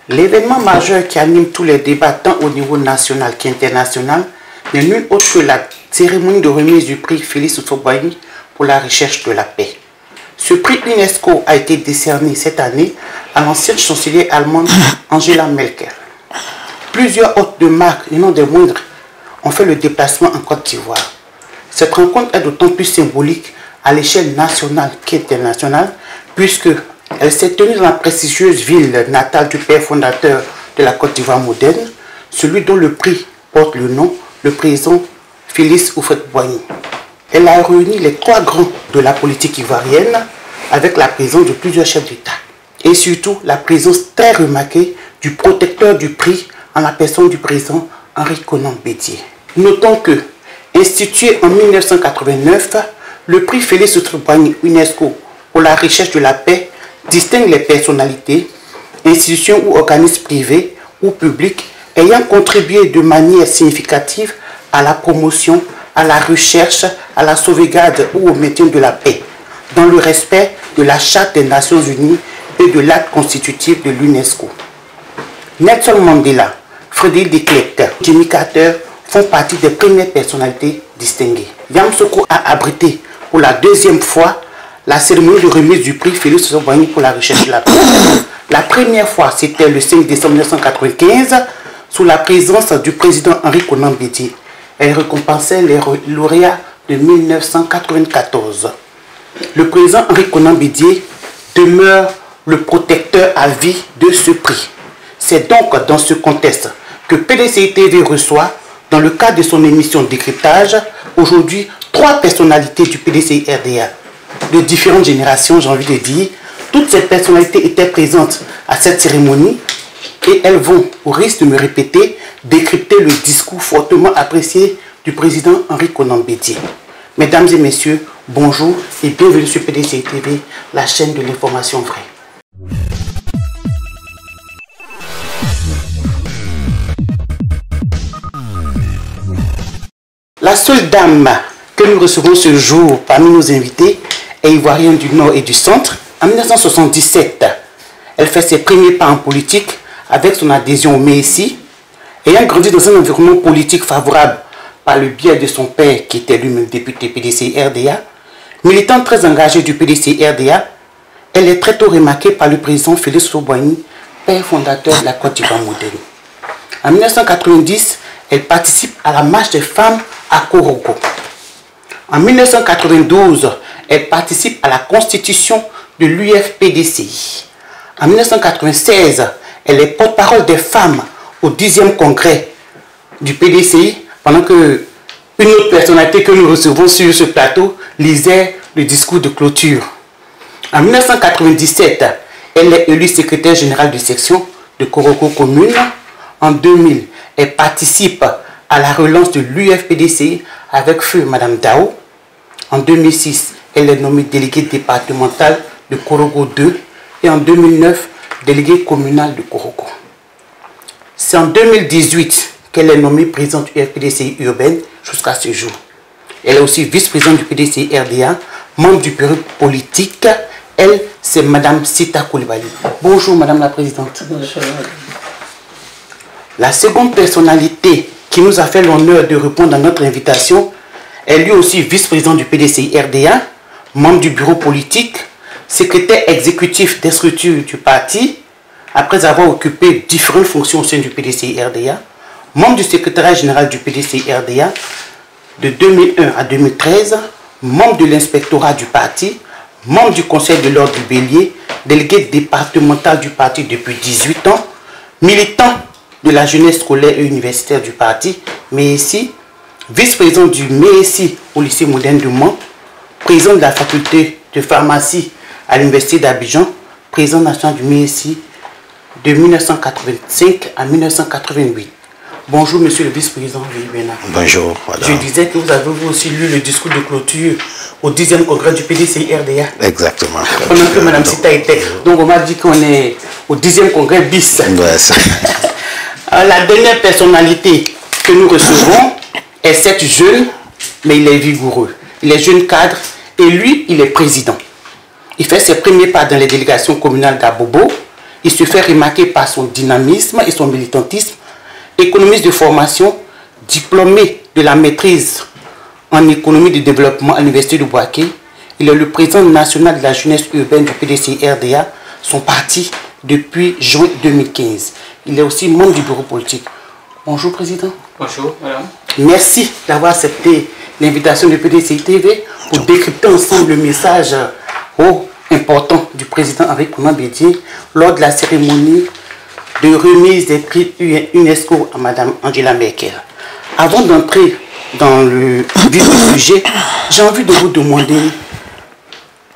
L'événement majeur qui anime tous les débats tant au niveau national qu'international n'est nul autre que la cérémonie de remise du prix Félix Houphouët-Boigny pour la recherche de la paix. Ce prix UNESCO a été décerné cette année à l'ancienne chancelière allemande Angela Merkel. Plusieurs hôtes de marque, et non des moindres, ont fait le déplacement en Côte d'Ivoire. Cette rencontre est d'autant plus symbolique à l'échelle nationale qu'internationale, puisque elle s'est tenue dans la prestigieuse ville natale du père fondateur de la Côte d'Ivoire moderne, celui dont le prix porte le nom, le président Félix Houphouët-Boigny. Elle a réuni les trois grands de la politique ivoirienne avec la présence de plusieurs chefs d'État. Et surtout la présence très remarquée du protecteur du prix en la personne du président Henri Konan Bédié. Notons que, institué en 1989, le prix Félix Houphouët-Boigny UNESCO pour la recherche de la paix distingue les personnalités, institutions ou organismes privés ou publics ayant contribué de manière significative à la promotion, à la recherche, à la sauvegarde ou au maintien de la paix, dans le respect de la Charte des Nations Unies et de l'acte constitutif de l'UNESCO. Nelson Mandela, Frédéric de Klerk, Jimmy Carter font partie des premières personnalités distinguées. Yamoussoukro a abrité pour la deuxième fois la cérémonie de remise du prix Félix Houphouët-Boigny pour la recherche de la paix. La première fois, c'était le 5 décembre 1995, sous la présence du président Henri Konan Bédié. Elle récompensait les lauréats de 1994. Le président Henri Konan Bédié demeure le protecteur à vie de ce prix. C'est donc dans ce contexte que PDCI TV reçoit, dans le cadre de son émission Décryptage, aujourd'hui 3 personnalités du PDCI RDA. De différentes générations, j'ai envie de dire, toutes ces personnalités étaient présentes à cette cérémonie et elles vont, au risque de me répéter, décrypter le discours fortement apprécié du président Henri Konan Bédié. Mesdames et messieurs, bonjour et bienvenue sur PDCI TV, la chaîne de l'information vraie. La seule dame que nous recevons ce jour parmi nos invités est ivoirienne du Nord et du Centre. En 1977, elle fait ses premiers pas en politique avec son adhésion au MESI. Ayant grandi dans un environnement politique favorable par le biais de son père qui était lui-même député PDCI RDA, militante très engagée du PDCI RDA, elle est très tôt remarquée par le président Félix Houphouët-Boigny, père fondateur de la Côte d'Ivoire moderne. En 1990, elle participe à la marche des femmes à Korogo. En 1992, elle participe à la constitution de l'UFPDCI. En 1996, elle est porte-parole des femmes au 10e congrès du PDCI, pendant que une autre personnalité que nous recevons sur ce plateau lisait le discours de clôture. En 1997, elle est élue secrétaire générale de section de Korogo commune. En 2000, elle participe à la relance de l'UFPDCI avec feu Madame Dao. En 2006, elle est nommée déléguée départementale de Korogo 2 et en 2009, déléguée communale de Korogo. C'est en 2018 qu'elle est nommée présidente du FPDCI urbaine jusqu'à ce jour. Elle est aussi vice-présidente du PDCI RDA, membre du bureau politique. Elle, c'est Madame Sita Koulibaly. Bonjour Madame la Présidente. Bonjour. La seconde personnalité qui nous a fait l'honneur de répondre à notre invitation est lui aussi vice-président du PDCI RDA, membre du bureau politique, secrétaire exécutif des structures du parti, après avoir occupé différentes fonctions au sein du PDCI RDA, membre du secrétariat général du PDCI RDA de 2001 à 2013, membre de l'inspectorat du parti, membre du conseil de l'ordre du Bélier, délégué départemental du parti depuis 18 ans, militant de la jeunesse scolaire et universitaire du parti, mais ici, vice-président du MESI au lycée moderne de Mans, président de la faculté de pharmacie à l'université d'Abidjan, président national du MESI de 1985 à 1988. Bonjour monsieur le vice-président Bénard. Bonjour madame. Je disais que vous avez aussi lu le discours de clôture au 10e congrès du PDCI RDA. Exactement. Pendant que Madame Sita était. Donc on m'a dit qu'on est au 10e congrès bis. Ouais, la dernière personnalité que nous recevons est cette jeune, mais il est vigoureux. Il est jeune cadre et lui, il est président. Il fait ses premiers pas dans les délégations communales d'Abobo. Il se fait remarquer par son dynamisme et son militantisme. Économiste de formation, diplômé de la maîtrise en économie de développement à l'Université de Bouaké, il est le président national de la jeunesse urbaine du PDCI-RDA, son parti, depuis juin 2015. Il est aussi membre du bureau politique. Bonjour, Président. Bonjour, madame. Merci d'avoir accepté l'invitation du PDCI TV pour décrypter ensemble le message important du président Henri Konan Bédié lors de la cérémonie de remise des prix UNESCO à Madame Angela Merkel. Avant d'entrer dans le vif du sujet, j'ai envie de vous demander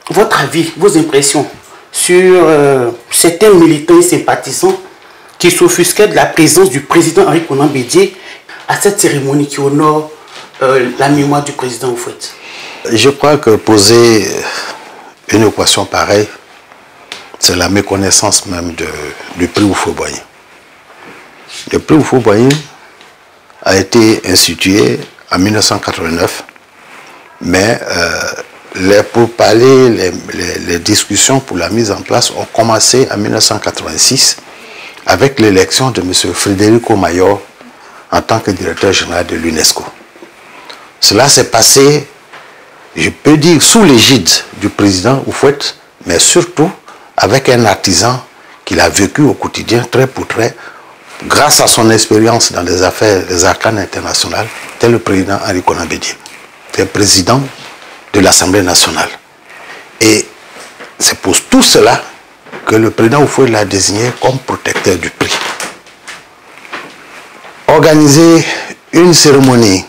votre avis, vos impressions sur certains militants et sympathisants qui s'offusquaient de la présence du président Henri Konan Bédié à cette cérémonie qui honore la mémoire du président Oufouet. Je crois que poser une équation pareille, c'est la méconnaissance même du prix Houphouët-Boigny. Le prix Houphouët-Boigny a été institué en 1989, mais les pourparlers, les discussions pour la mise en place ont commencé en 1986 avec l'élection de M. Federico Mayor en tant que directeur général de l'UNESCO. Cela s'est passé, je peux dire, sous l'égide du président Houphouët, mais surtout avec un artisan qu'il a vécu au quotidien, trait pour trait, grâce à son expérience dans les affaires des arcanes internationales, tel le président Henri Konan Bédié, le président de l'Assemblée nationale. Et c'est pour tout cela que le président Houphouët l'a désigné comme protecteur du prix. Organiser une cérémonie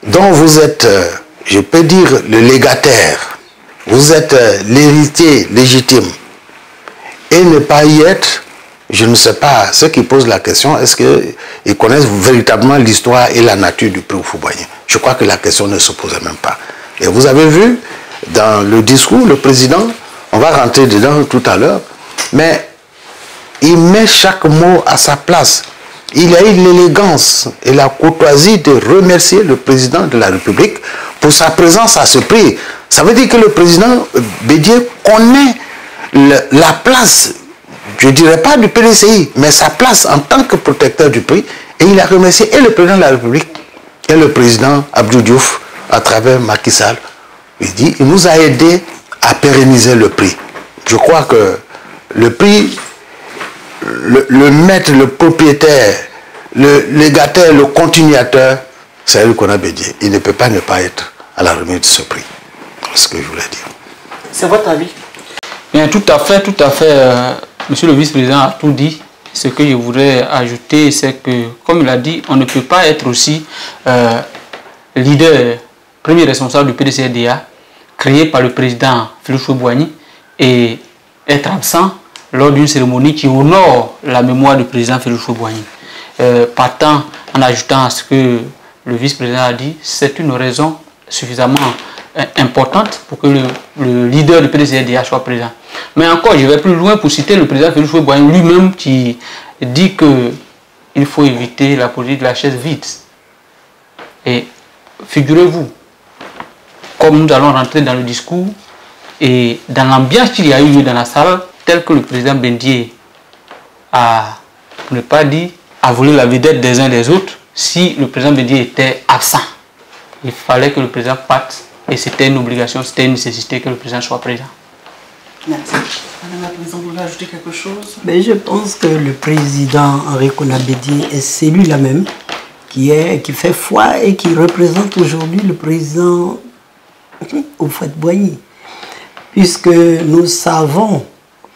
dont vous êtes, je peux dire, le légataire, vous êtes l'héritier légitime, et ne pas y être, je ne sais pas, ceux qui posent la question, est-ce qu'ils connaissent véritablement l'histoire et la nature du prix Houphouët-Boigny? Je crois que la question ne se posait même pas. Et vous avez vu, dans le discours, le président, on va rentrer dedans tout à l'heure, mais il met chaque mot à sa place. Il a eu l'élégance et la courtoisie de remercier le président de la République pour sa présence à ce prix. Ça veut dire que le président Bédié connaît la place, je ne dirais pas du PDCI, mais sa place en tant que protecteur du prix. Et il a remercié et le président de la République et le président Abdou Diouf à travers Macky Sall. Il dit, il nous a aidés à pérenniser le prix. Je crois que le prix, le maître, le propriétaire, le légataire, le continuateur, c'est Henri Konan Bédié. Il ne peut pas ne pas être à la remise de ce prix. C'est ce que je voulais dire. C'est votre avis? Bien, tout à fait, monsieur le vice-président a tout dit. Ce que je voudrais ajouter, c'est que, comme il a dit, on ne peut pas être aussi leader, premier responsable du PDCI-RDA, créé par le président Félix Houphouët-Boigny, et être absent lors d'une cérémonie qui honore la mémoire du président Félix Houphouët-Boigny. Partant, en ajoutant à ce que le vice-président a dit, c'est une raison suffisamment importante pour que le leader du PDCI-RDA soit présent. Mais encore, je vais plus loin pour citer le président Félix Houphouët-Boigny lui-même qui dit qu'il faut éviter la politique de la chaise vide. Et figurez-vous, comme nous allons rentrer dans le discours et dans l'ambiance qu'il y a eu dans la salle, tel que le président Bédié a, pour ne pas dire, a volé la vedette des uns des autres, si le président Bédié était absent, il fallait que le président parte et c'était une obligation, c'était une nécessité que le président soit présent. Merci. Madame la Présidente, vous voulez ajouter quelque chose? Mais je pense que le président Henri Konan Bédié est celui-là même qui fait foi et qui représente aujourd'hui le président Houphouët-Boigny. Puisque nous savons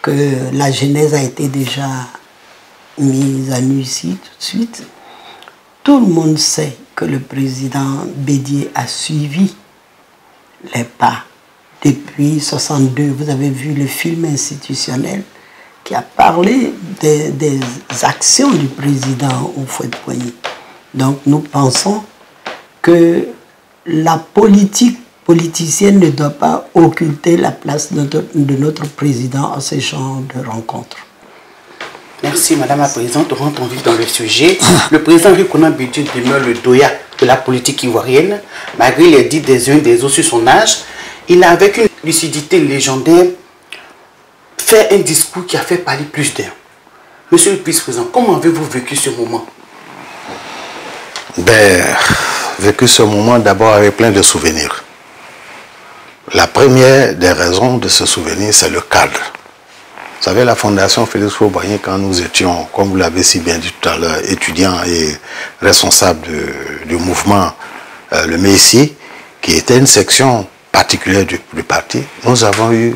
que la genèse a été déjà mise à nu ici tout de suite. Tout le monde sait que le président Bédié a suivi les pas. Depuis 1962, vous avez vu le film institutionnel qui a parlé des actions du président Houphouët-Boigny. Donc nous pensons que la politique politicienne ne doit pas occulter la place de notre président à ce genre de rencontres. Merci Madame la Présidente. On rentre en vif dans le sujet. Le président Henri Konan Bédié demeure le doyen de la politique ivoirienne, malgré les dits des uns et des autres sur son âge. Il a, avec une lucidité légendaire, fait un discours qui a fait parler plus d'un. Monsieur le vice-président, comment avez-vous vécu ce moment? Ben, vécu ce moment d'abord avec plein de souvenirs. La première des raisons de ce souvenir, c'est le cadre. Vous savez, la Fondation Félix Houphouët-Boigny, quand nous étions, comme vous l'avez si bien dit tout à l'heure, étudiants et responsables du mouvement, le MEICI, qui était une section particulière du parti, nous avons eu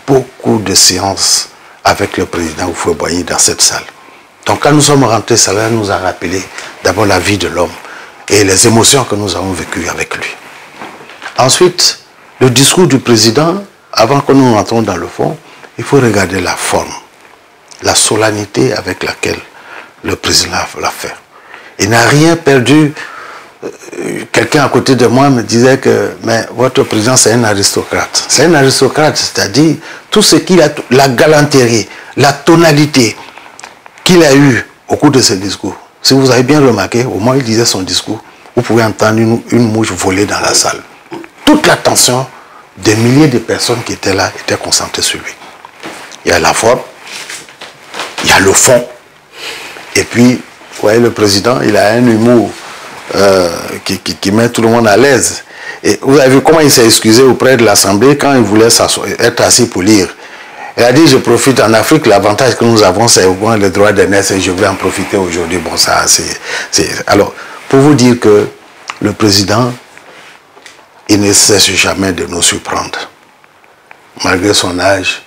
beaucoup de séances avec le président Houphouët-Boigny dans cette salle. Donc quand nous sommes rentrés, cela nous a rappelé d'abord la vie de l'homme et les émotions que nous avons vécues avec lui. Ensuite, le discours du président, avant que nous rentrons dans le fond, il faut regarder la forme, la solennité avec laquelle le président l'a fait. Il n'a rien perdu. Quelqu'un à côté de moi me disait que mais votre président c'est un aristocrate. C'est un aristocrate, c'est-à-dire tout ce qu'il a, la galanterie, la tonalité qu'il a eu au cours de ce discours. Si vous avez bien remarqué, au moment où il disait son discours, vous pouvez entendre une mouche voler dans la salle. Toute l'attention des milliers de personnes qui étaient là était concentrée sur lui. Il y a la forme, il y a le fond, et puis, vous voyez, le président, il a un humour qui met tout le monde à l'aise. Et vous avez vu comment il s'est excusé auprès de l'Assemblée quand il voulait être assis pour lire. Il a dit, je profite en Afrique, l'avantage que nous avons, c'est au moins le droit d'aînesse et je vais en profiter aujourd'hui. Bon, ça, c'est... Alors, pour vous dire que le président, il ne cesse jamais de nous surprendre. Malgré son âge,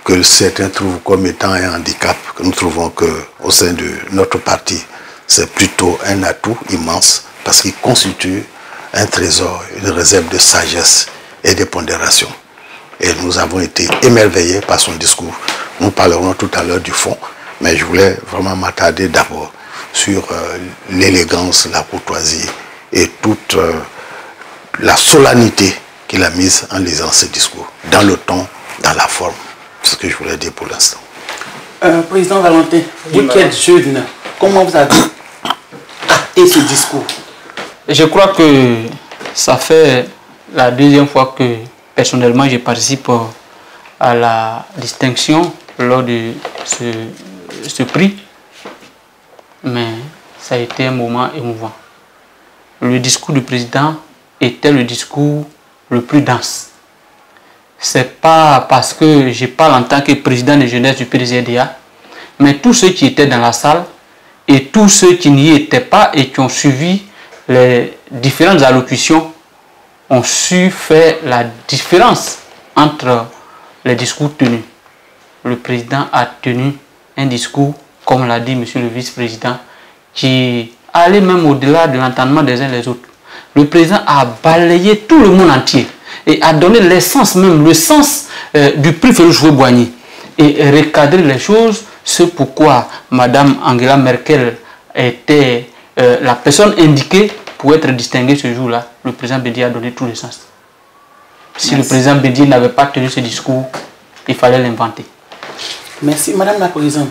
que certains trouvent comme étant un handicap, que nous trouvons qu'au sein de notre parti, c'est plutôt un atout immense parce qu'il constitue un trésor, une réserve de sagesse et de pondération. Et nous avons été émerveillés par son discours. Nous parlerons tout à l'heure du fond, mais je voulais vraiment m'attarder d'abord sur l'élégance, la courtoisie et toute la solennité qu'il a mise en lisant ce discours, dans le ton, dans la forme. C'est ce que je voulais dire pour l'instant. Président Valentin, vous qui êtes jeune, comment vous avez acté ce discours? Je crois que ça fait la deuxième fois que personnellement je participe à la distinction lors de ce prix. Mais ça a été un moment émouvant. Le discours du président était le discours le plus dense. C'est pas parce que je parle en tant que président de jeunesse du PDCDA, mais tous ceux qui étaient dans la salle et tous ceux qui n'y étaient pas et qui ont suivi les différentes allocutions ont su faire la différence entre les discours tenus. Le président a tenu un discours, comme l'a dit monsieur le vice-président, qui allait même au-delà de l'entendement des uns les autres. Le président a balayé tout le monde entier et a donné l'essence même, le sens du prix Félix Houphouët-Boigny et recadrer les choses, c'est pourquoi Madame Angela Merkel était la personne indiquée pour être distinguée ce jour-là. Le président Bédié a donné tout le sens. Si le président Bédié n'avait pas tenu ce discours, il fallait l'inventer. Merci. Madame la Présidente,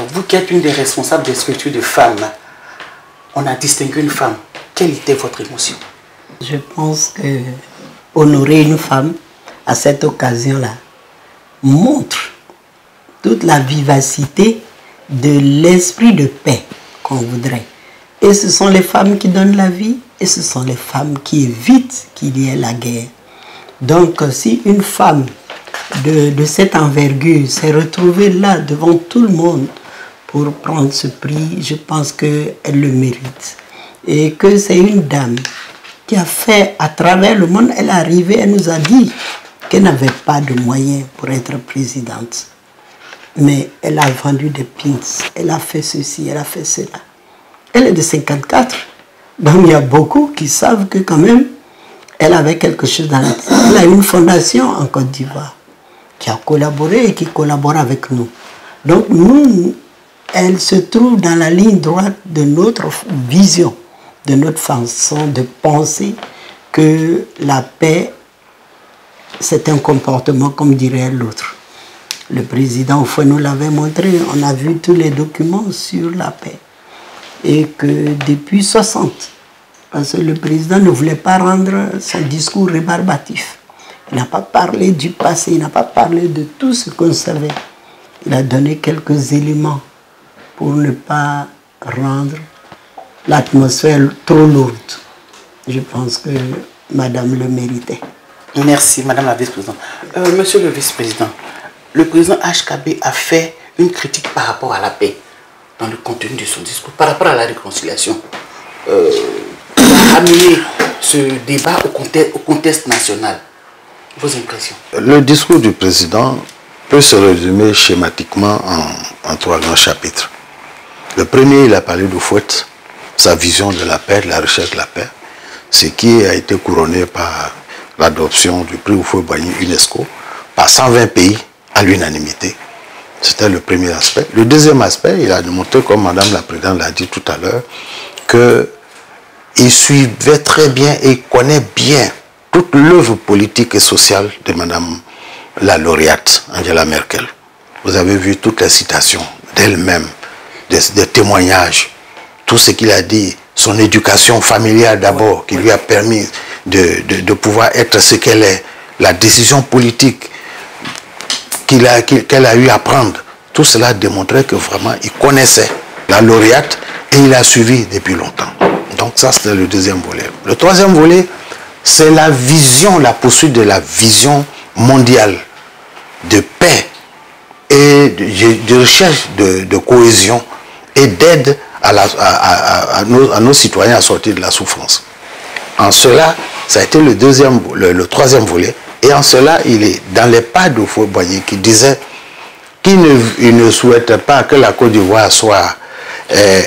vous qui êtes une des responsables des structures de femmes, on a distingué une femme. Quelle était votre émotion? Je pense que honorer une femme à cette occasion-là montre toute la vivacité de l'esprit de paix qu'on voudrait. Et ce sont les femmes qui donnent la vie et ce sont les femmes qui évitent qu'il y ait la guerre. Donc si une femme de cette envergure s'est retrouvée là devant tout le monde pour prendre ce prix, je pense qu'elle le mérite. Et que c'est une dame qui a fait à travers le monde, elle est arrivée, elle nous a dit qu'elle n'avait pas de moyens pour être présidente. Mais elle a vendu des pins, elle a fait ceci, elle a fait cela. Elle est de 54, donc il y a beaucoup qui savent que quand même, elle avait quelque chose dans la tête. Elle a une fondation en Côte d'Ivoire qui a collaboré et qui collabore avec nous. Donc nous, elle se trouve dans la ligne droite de notre vision, de notre façon de penser que la paix, c'est un comportement comme dirait l'autre. Le président Houphouët nous l'avait montré, on a vu tous les documents sur la paix. Et que depuis 60, parce que le président ne voulait pas rendre son discours rébarbatif. Il n'a pas parlé du passé, il n'a pas parlé de tout ce qu'on savait. Il a donné quelques éléments pour ne pas rendre l'atmosphère trop lourde. Je pense que Madame le méritait. Merci, Madame la Vice-Présidente. Monsieur le Vice-Président, le président HKB a fait une critique par rapport à la paix dans le contenu de son discours, par rapport à la réconciliation. Il a amené ce débat au contexte national. Vos impressions? Le discours du président peut se résumer schématiquement en 3 grands chapitres. Le premier, il a parlé de Houphouët, sa vision de la paix, de la recherche de la paix, ce qui a été couronné par l'adoption du prix Houphouët-Boigny UNESCO par 120 pays à l'unanimité. C'était le premier aspect. Le deuxième aspect, il a démontré, comme Madame la Présidente l'a dit tout à l'heure, qu'il suivait très bien et connaît bien toute l'œuvre politique et sociale de Madame la lauréate Angela Merkel. Vous avez vu toutes les citations d'elle-même, des témoignages, tout ce qu'il a dit, son éducation familiale d'abord, qui lui a permis de pouvoir être ce qu'elle est, la décision politique qu'elle a eu à prendre. Tout cela démontrait que vraiment il connaissait la lauréate et il a suivi depuis longtemps. Donc ça, c'était le deuxième volet. Le troisième volet, c'est la vision, la poursuite de la vision mondiale de paix et de recherche de cohésion et d'aide à nos citoyens à sortir de la souffrance. En cela, ça a été le troisième volet. Et en cela, il est dans les pas de Houphouët-Boigny qui disait qu'il ne souhaite pas que la Côte d'Ivoire soit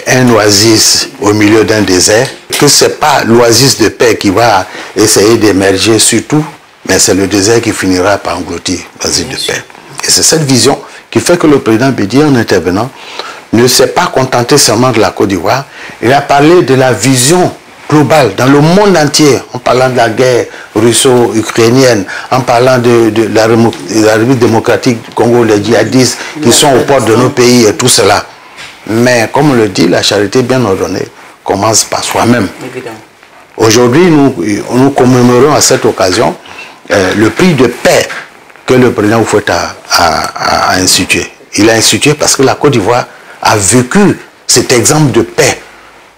un oasis au milieu d'un désert, que ce n'est pas l'oasis de paix qui va essayer d'émerger surtout, mais c'est le désert qui finira par engloutir l'oasis de paix. Et c'est cette vision qui fait que le président Bédié, en intervenant, ne s'est pas contenté seulement de la Côte d'Ivoire, il a parlé de la vision globale dans le monde entier, en parlant de la guerre russo-ukrainienne, en parlant de la République démocratique du Congo, les djihadistes qui sont aux portes de nos pays et tout cela. Mais comme on le dit, la charité bien ordonnée commence par soi-même. Aujourd'hui, nous commémorons à cette occasion le prix de paix que le président Houphouët a institué. Il a institué parce que la Côte d'Ivoire a vécu cet exemple de paix.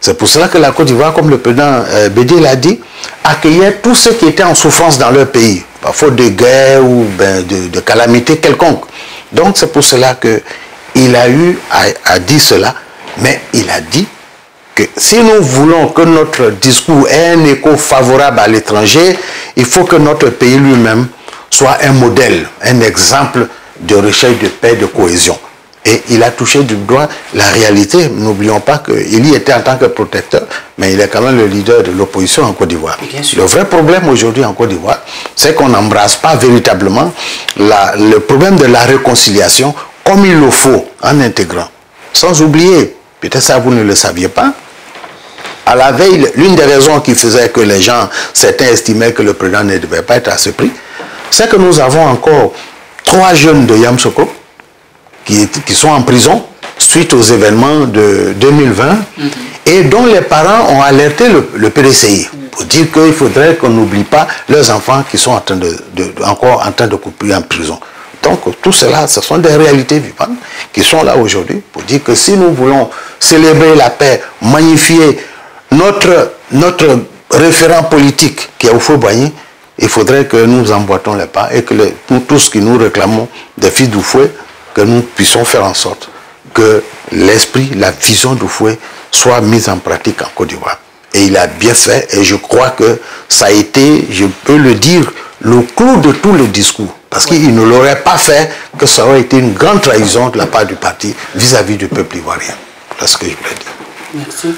C'est pour cela que la Côte d'Ivoire, comme le président Bédié l'a dit, accueillait tous ceux qui étaient en souffrance dans leur pays, par faute de guerre ou de calamité quelconque. Donc c'est pour cela qu'il a eu à dire cela, mais il a dit que si nous voulons que notre discours ait un écho favorable à l'étranger, il faut que notre pays lui-même soit un modèle, un exemple de recherche de paix, de cohésion. Et il a touché du doigt la réalité. N'oublions pas qu'il y était en tant que protecteur, mais il est quand même le leader de l'opposition en Côte d'Ivoire. Le vrai problème aujourd'hui en Côte d'Ivoire, c'est qu'on n'embrasse pas véritablement le problème de la réconciliation comme il le faut, en intégrant. Sans oublier, peut-être ça vous ne le saviez pas, à la veille, l'une des raisons qui faisait que les gens, certains estimaient que le président ne devait pas être à ce prix, c'est que nous avons encore 3 jeunes de Yamoussoukro qui sont en prison suite aux événements de 2020 et dont les parents ont alerté le PDCI pour dire qu'il faudrait qu'on n'oublie pas leurs enfants qui sont encore en train de couper en prison. Donc tout cela, ce sont des réalités vivantes qui sont là aujourd'hui pour dire que si nous voulons célébrer la paix, magnifier notre référent politique qui est Houphouët-Boigny, il faudrait que nous emboîtons les pas et que nous tous qui nous réclamons des fils d'Houphouët, que nous puissions faire en sorte que l'esprit, la vision d'Houphouët soit mise en pratique en Côte d'Ivoire. Et il a bien fait, et je crois que ça a été, je peux le dire, le clou de tout le discours. Parce qu'il ne l'aurait pas fait, que ça aurait été une grande trahison de la part du parti vis-à-vis du peuple ivoirien. Voilà ce que je voulais dire. Merci.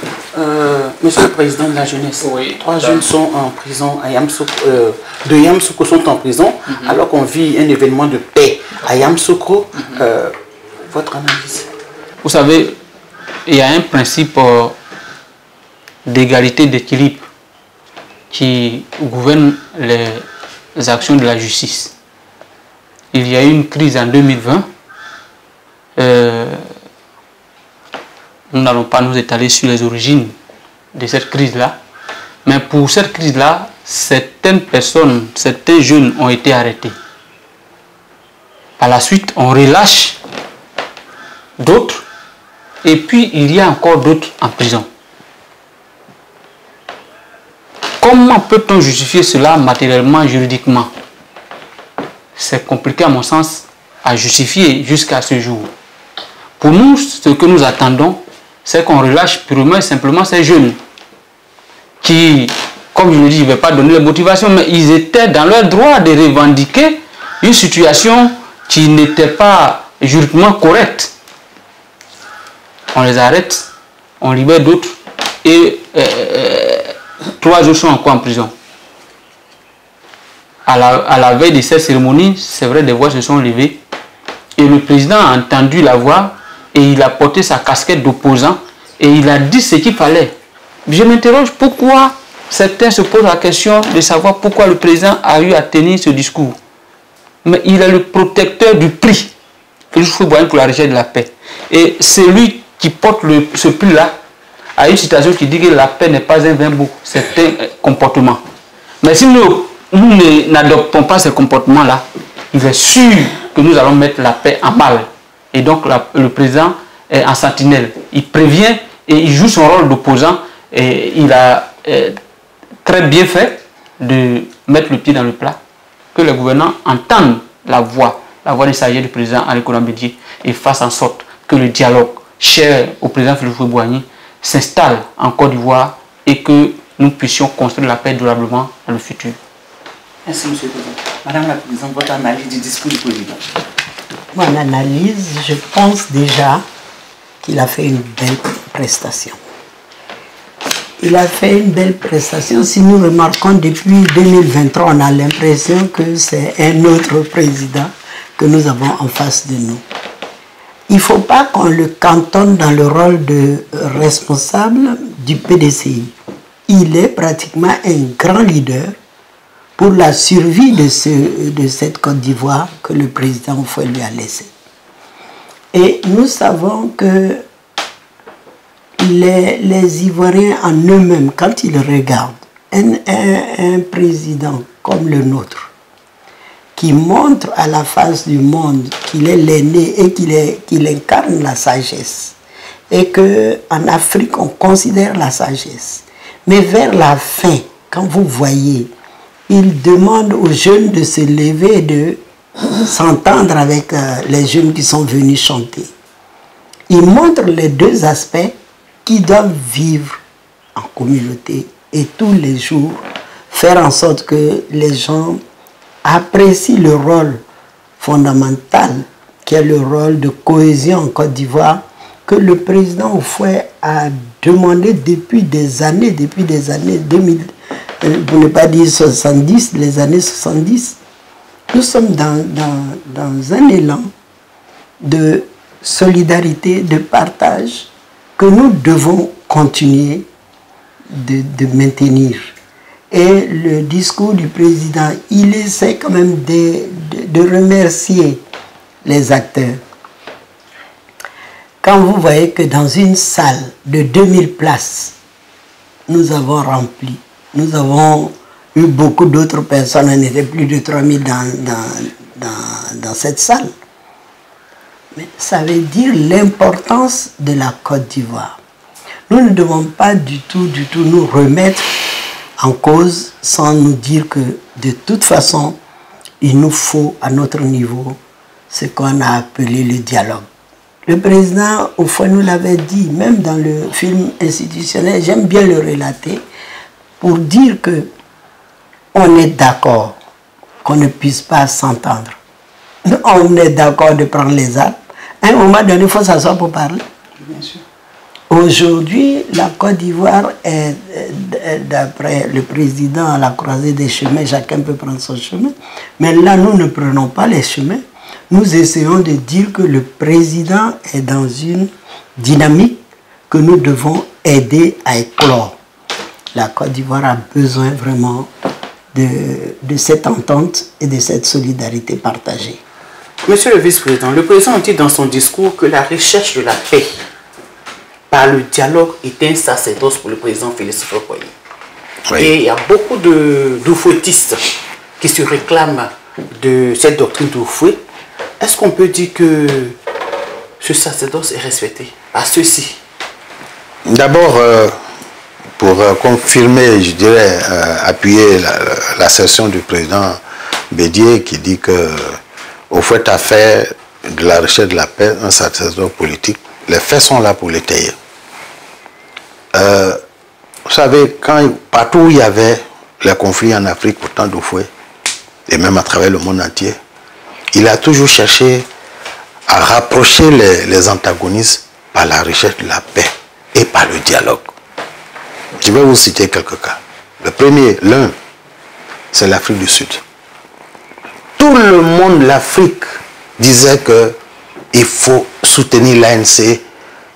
Monsieur le Président de la Jeunesse, 3 jeunes sont en prison à Yamoussoukro, de Yamoussoukro sont en prison, alors qu'on vit un événement de paix à Yamoussoukro. Votre analyse? Vous savez, il y a un principe d'égalité, d'équilibre qui gouverne les actions de la justice. Il y a eu une crise en 2020. Nous n'allons pas nous étaler sur les origines de cette crise-là. Mais pour cette crise-là, certaines personnes, certains jeunes ont été arrêtés. Par la suite, on relâche d'autres, et puis il y a encore d'autres en prison. Comment peut-on justifier cela matériellement, juridiquement? C'est compliqué à mon sens à justifier jusqu'à ce jour. Pour nous, ce que nous attendons, c'est qu'on relâche purement et simplement ces jeunes qui, comme je le dis, je ne vais pas donner les motivations, mais ils étaient dans leur droit de revendiquer une situation qui n'était pas juridiquement correcte. On les arrête, on libère d'autres et 3 autres sont encore en prison. À la veille de cette cérémonie, c'est vrai, des voix se sont levées et le président a entendu la voix et il a porté sa casquette d'opposant et il a dit ce qu'il fallait. Je m'interroge pourquoi certains se posent la question de savoir pourquoi le président a eu à tenir ce discours. Mais il est le protecteur du prix, Félix Houphouët-Boigny pour la recherche de la paix. Et celui qui porte ce prix-là a une citation qui dit que la paix n'est pas un vain mot, c'est un comportement. Mais si nous n'adoptons pas ce comportement-là, il est sûr que nous allons mettre la paix en mal. Et donc le président est en sentinelle. Il prévient et il joue son rôle d'opposant. Et il a très bien fait de mettre le pied dans le plat, que les gouvernants entendent la voix des sagesse du président Henri Konan Bédié et fassent en sorte que le dialogue cher au président Félix Houphouët-Boigny s'installe en Côte d'Ivoire et que nous puissions construire la paix durablement dans le futur. Merci, M. le Président. Madame la Présidente, votre analyse du discours du président. Mon analyse, je pense déjà qu'il a fait une belle prestation. Il a fait une belle prestation. Si nous remarquons depuis 2023, on a l'impression que c'est un autre président que nous avons en face de nous. Il ne faut pas qu'on le cantonne dans le rôle de responsable du PDCI. Il est pratiquement un grand leader pour la survie de cette Côte d'Ivoire que le président Houphouët lui a laissé. Et nous savons que les Ivoiriens en eux-mêmes, quand ils regardent un président comme le nôtre, qui montre à la face du monde qu'il est l'aîné et qu'il incarne la sagesse, et qu'en Afrique, on considère la sagesse. Mais vers la fin, quand vous voyez, il demande aux jeunes de se lever et de s'entendre avec les jeunes qui sont venus chanter. Il montre les deux aspects qui doivent vivre en communauté et tous les jours faire en sorte que les gens apprécient le rôle fondamental qui est le rôle de cohésion en Côte d'Ivoire que le président Houphouët a demandé depuis des années 2000, pour ne pas dire 70, les années 70. Nous sommes dans un élan de solidarité, de partage que nous devons continuer de maintenir. Et le discours du président, il essaie quand même de remercier les acteurs. Quand vous voyez que dans une salle de 2000 places, nous avons rempli, nous avons eu beaucoup d'autres personnes, on était plus de 3000 dans cette salle. Mais ça veut dire l'importance de la Côte d'Ivoire. Nous ne devons pas du tout nous remettre en cause sans nous dire que de toute façon, il nous faut à notre niveau ce qu'on a appelé le dialogue. Le président, au fond, nous l'avait dit, même dans le film institutionnel, j'aime bien le relater, pour dire que on est d'accord qu'on ne puisse pas s'entendre. On est d'accord de prendre les armes. À un moment donné, il faut s'asseoir pour parler. Bien sûr. Aujourd'hui, la Côte d'Ivoire est, d'après le président, à la croisée des chemins, chacun peut prendre son chemin. Mais là, nous ne prenons pas les chemins. Nous essayons de dire que le président est dans une dynamique que nous devons aider à éclore. La Côte d'Ivoire a besoin vraiment de cette entente et de cette solidarité partagée. Monsieur le vice-président, le président a dit dans son discours que la recherche de la paix par le dialogue est un sacerdoce pour le président Félix Houphouët-Boigny. Oui. Et il y a beaucoup d'oufouettistes qui se réclament de cette doctrine d'Oufouet. Est-ce qu'on peut dire que ce sacerdoce est respecté à ceux-ci? D'abord, pour confirmer, je dirais, appuyer l'assertion du président Bédié qui dit que Oufouet a fait de la recherche de la paix un sacerdoce politique. Les faits sont là pour l'étayer. Vous savez, partout où il y avait les conflits en Afrique, pourtant d'Oufouet, et même à travers le monde entier, il a toujours cherché à rapprocher les antagonistes par la recherche de la paix et par le dialogue. Je vais vous citer quelques cas. Le premier, l'un, c'est l'Afrique du Sud. Tout le monde, l'Afrique, disait qu'il faut soutenir l'ANC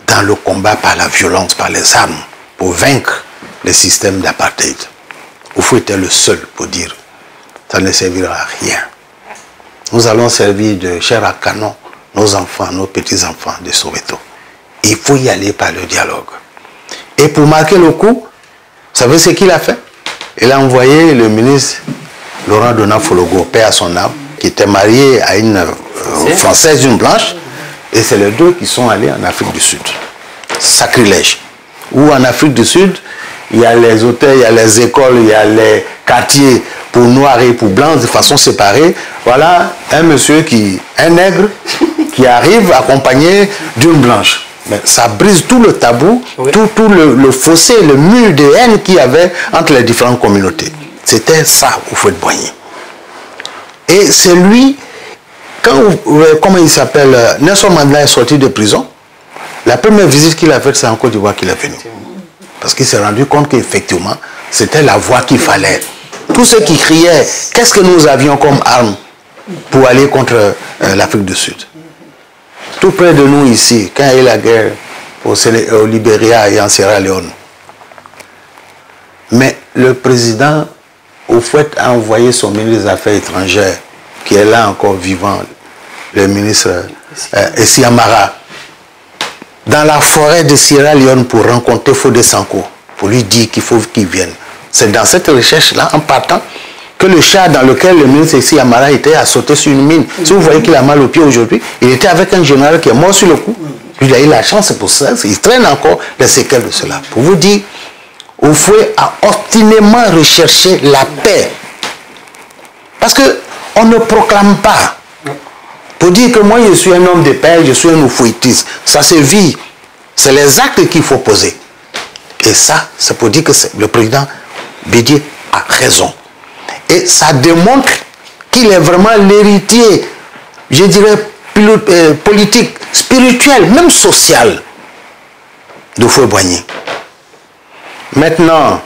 dans le combat par la violence, par les armes, pour vaincre le système d'apartheid. Oufouet était le seul pour dire ça ne servira à rien. Nous allons servir de chair à canon nos enfants, nos petits-enfants de Soweto. Il faut y aller par le dialogue. Et pour marquer le coup, vous savez ce qu'il a fait? Il a envoyé le ministre Laurent Donat-Fologo, paix à son âme, qui était marié à une Française, une blanche, et c'est les deux qui sont allés en Afrique du Sud. Sacrilège. Où en Afrique du Sud, il y a les hôtels, il y a les écoles, il y a les quartiers pour noirs et pour blancs de façon séparée. Voilà un monsieur un nègre qui arrive accompagné d'une blanche. Mais ça brise tout le tabou, oui, tout le fossé, le mur de haine qu'il y avait entre les différentes communautés. C'était ça, Houphouët-Boigny. Et c'est lui, comment il s'appelle, Nelson Mandela est sorti de prison, la première visite qu'il a faite, c'est en Côte d'Ivoire qu'il est venu. Parce qu'il s'est rendu compte qu'effectivement, c'était la voie qu'il fallait. Tous ceux qui criaient, qu'est-ce que nous avions comme arme pour aller contre l'Afrique du Sud? Tout près de nous ici, quand il y a eu la guerre au Libéria et en Sierra Leone. Mais le président Houphouët a envoyé son ministre des Affaires étrangères, qui est là encore vivant, le ministre Essi Amara, dans la forêt de Sierra Leone pour rencontrer Fodé Sanko, pour lui dire qu'il faut qu'il vienne. C'est dans cette recherche-là, en partant, que le char dans lequel le ministre Essi Amara était a sauté sur une mine. Si vous voyez qu'il a mal au pied aujourd'hui, il était avec un général qui est mort sur le coup. Il a eu la chance, c'est pour ça. Il traîne encore les séquelles de cela. Pour vous dire, Houphouët a obstinément recherché la paix. Parce qu'on ne proclame pas. Pour dire que moi je suis un homme de paix, je suis un Houphouëtiste, ça se vit. C'est les actes qu'il faut poser. Et ça, c'est pour dire que le président Bédié a raison. Et ça démontre qu'il est vraiment l'héritier, je dirais, politique, spirituel, même social, d'Houphouët-Boigny. Maintenant,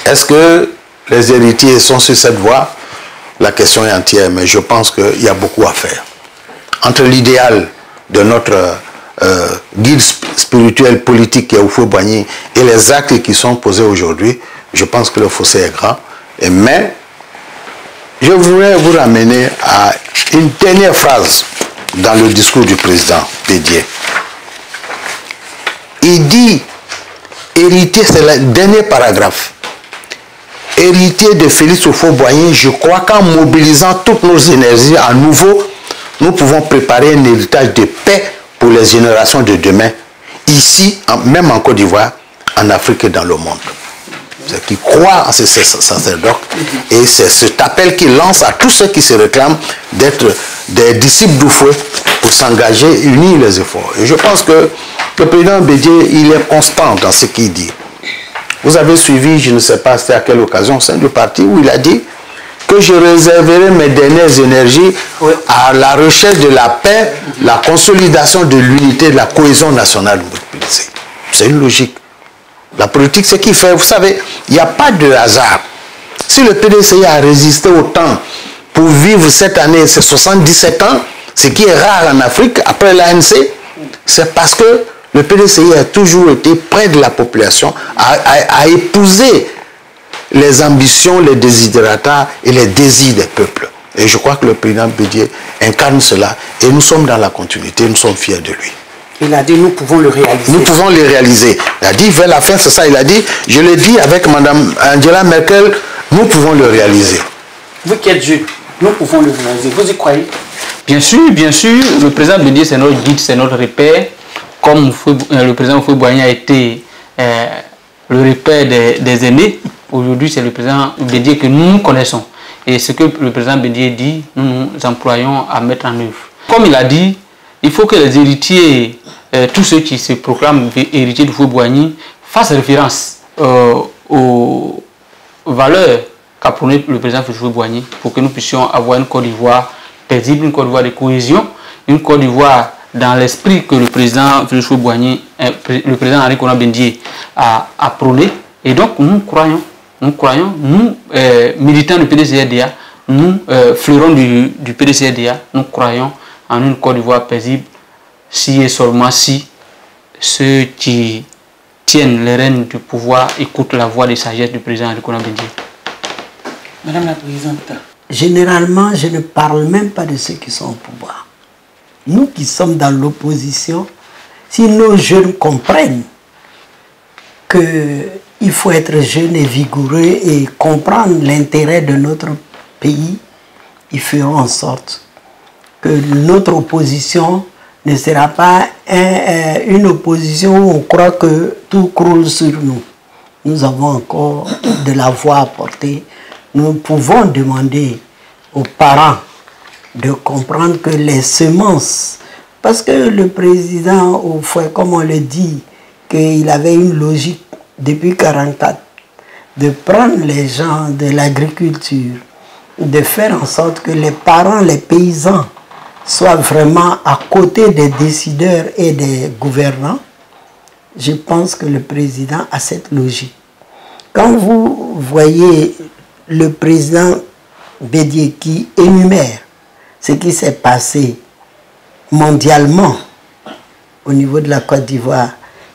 est-ce que les héritiers sont sur cette voie? La question est entière, mais je pense qu'il y a beaucoup à faire. Entre l'idéal de notre guide spirituel politique qui est Houphouët-Boigny et les actes qui sont posés aujourd'hui, je pense que le fossé est grand. Mais je voudrais vous ramener à une dernière phrase dans le discours du président Bédié. Il dit, héritier, c'est le dernier paragraphe, héritier de Félix Houphouët-Boigny, je crois qu'en mobilisant toutes nos énergies à nouveau, nous pouvons préparer un héritage de paix pour les générations de demain, ici, même en Côte d'Ivoire, en Afrique et dans le monde. C'est qui croient en ces sacerdotes et c'est cet appel qu'il lance à tous ceux qui se réclament d'être des disciples d'Houphouët pour s'engager, unir les efforts. Et je pense que le président Bédié, il est constant dans ce qu'il dit. Vous avez suivi, je ne sais pas c'était à quelle occasion, au sein du parti, où il a dit que je réserverai mes dernières énergies à la recherche de la paix, la consolidation de l'unité, de la cohésion nationale. C'est une logique. La politique, c'est ce qu'il fait. Vous savez, il n'y a pas de hasard. Si le PDCI a résisté autant pour vivre cette année, ces 77 ans, ce qui est rare en Afrique, après l'ANC, c'est parce que le PDCI a toujours été près de la population, a épousé les ambitions, les desiderata et les désirs des peuples. Et je crois que le président Bédié incarne cela. Et nous sommes dans la continuité, nous sommes fiers de lui. Il a dit, nous pouvons le réaliser. Nous pouvons le réaliser. Il a dit, vers la fin, c'est ça. Il a dit, je l'ai dit avec Mme Angela Merkel, nous pouvons le réaliser. Vous qui êtes jeune, nous pouvons le réaliser. Vous y croyez? Bien sûr, le président Bédié, c'est notre guide, c'est notre repère. Comme le président Houphouët-Boigny a été le repère des aînés, aujourd'hui, c'est le président Bédié que nous connaissons. Et ce que le président Bédié dit, nous nous employons à mettre en œuvre. Comme il a dit, il faut que les héritiers, tous ceux qui se proclament héritiers de Houphouët-Boigny, fassent référence aux valeurs qu'a prôné le président Houphouët-Boigny pour que nous puissions avoir une Côte d'Ivoire paisible, une Côte d'Ivoire de cohésion, une Côte d'Ivoire dans l'esprit que le président Houphouët-Boigny, le président Henri Konan Bédié a prôné. Et donc nous croyons, nous militants du PDCRDA, nous fleurons du PDCRDA, nous croyons en une Côte d'Ivoire paisible, si et seulement si ceux qui tiennent les rênes du pouvoir écoutent la voix de sagesse du président Henri Konan Bédié. Madame la Présidente. Généralement, je ne parle même pas de ceux qui sont au pouvoir. Nous qui sommes dans l'opposition, si nos jeunes comprennent qu'il faut être jeune et vigoureux et comprendre l'intérêt de notre pays, ils feront en sorte que notre opposition ne sera pas une opposition où on croit que tout croule sur nous. Nous avons encore de la voix à porter. Nous pouvons demander aux parents de comprendre que les semences, parce que le président, au fond, comme on le dit, qu'il avait une logique depuis 1944, de prendre les gens de l'agriculture, de faire en sorte que les parents, les paysans, soient vraiment à côté des décideurs et des gouvernants. Je pense que le président a cette logique. Quand vous voyez le président Bédié qui énumère ce qui s'est passé mondialement au niveau de la Côte d'Ivoire,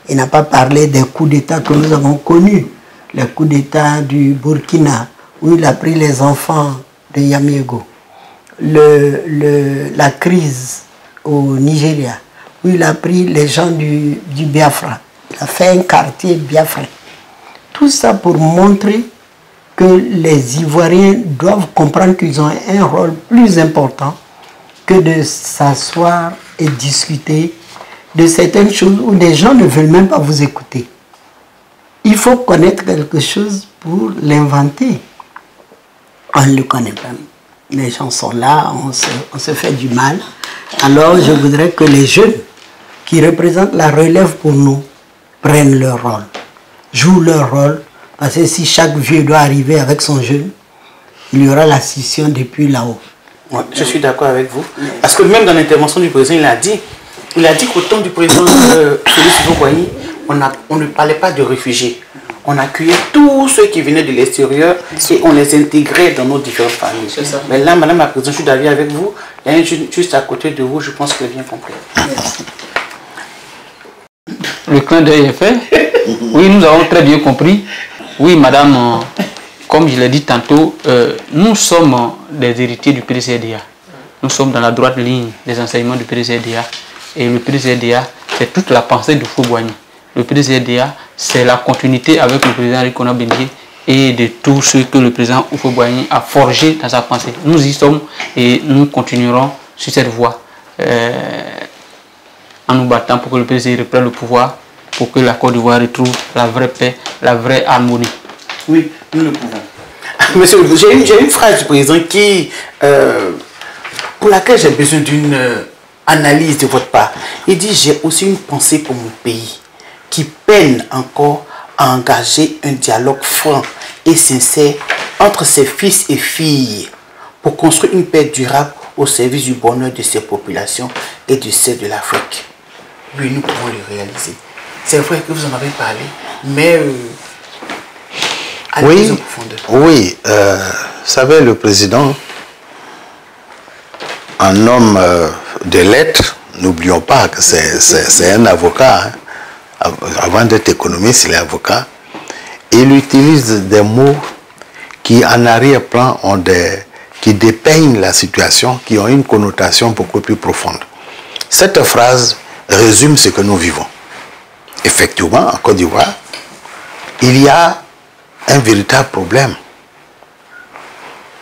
il n'a pas parlé des coups d'État que nous avons connus, les coups d'État du Burkina, où il a pris les enfants de Yamiego, la crise au Nigeria, où il a pris les gens du Biafra, il a fait un quartier biafran. Tout ça pour montrer que les Ivoiriens doivent comprendre qu'ils ont un rôle plus important que de s'asseoir et discuter de certaines choses où des gens ne veulent même pas vous écouter. Il faut connaître quelque chose pour l'inventer. On ne le connaît pas. Les gens sont là, on se fait du mal. Alors je voudrais que les jeunes qui représentent la relève pour nous prennent leur rôle, jouent leur rôle. Parce que si chaque vieux doit arriver avec son jeune, il y aura la scission depuis là-haut. Ouais, je suis d'accord avec vous. Parce que même dans l'intervention du président, il a dit qu'au temps du président Félix Houphouët-Boigny, on ne parlait pas de réfugiés. On accueillait tous ceux qui venaient de l'extérieur et on les intégrait dans nos différentes familles. Mais là, Madame la Présidente, je suis d'accord avec vous. Il y a un jeune juste à côté de vous, je pense qu'il a bien compris. Merci. Le clin d'œil est fait. Oui, nous avons très bien compris. Oui, madame, comme je l'ai dit tantôt, nous sommes des héritiers du PDCRDA. Nous sommes dans la droite ligne des enseignements du PDCRDA. Et le PDCRDA, c'est toute la pensée de Houphouët-Boigny. Le PDCRDA, c'est la continuité avec le président Henri Konan Bédié et de tout ce que le président Houphouët-Boigny a forgé dans sa pensée. Nous y sommes et nous continuerons sur cette voie en nous battant pour que le PDCRDA reprenne le pouvoir, pour que la Côte d'Ivoire retrouve la vraie paix, la vraie harmonie. Oui, nous le pouvons. Monsieur, j'ai une phrase du président pour laquelle j'ai besoin d'une analyse de votre part. Il dit, j'ai aussi une pensée pour mon pays qui peine encore à engager un dialogue franc et sincère entre ses fils et filles pour construire une paix durable au service du bonheur de ses populations et du celle de l'Afrique. Oui, nous pouvons le réaliser. C'est vrai que vous en avez parlé, mais oui, oui, vous savez, le président, un homme de lettres, n'oublions pas que c'est un avocat, hein. Avant d'être économiste, il est avocat. Il utilise des mots qui, en arrière-plan, qui dépeignent la situation, qui ont une connotation beaucoup plus profonde. Cette phrase résume ce que nous vivons. Effectivement, en Côte d'Ivoire, il y a un véritable problème.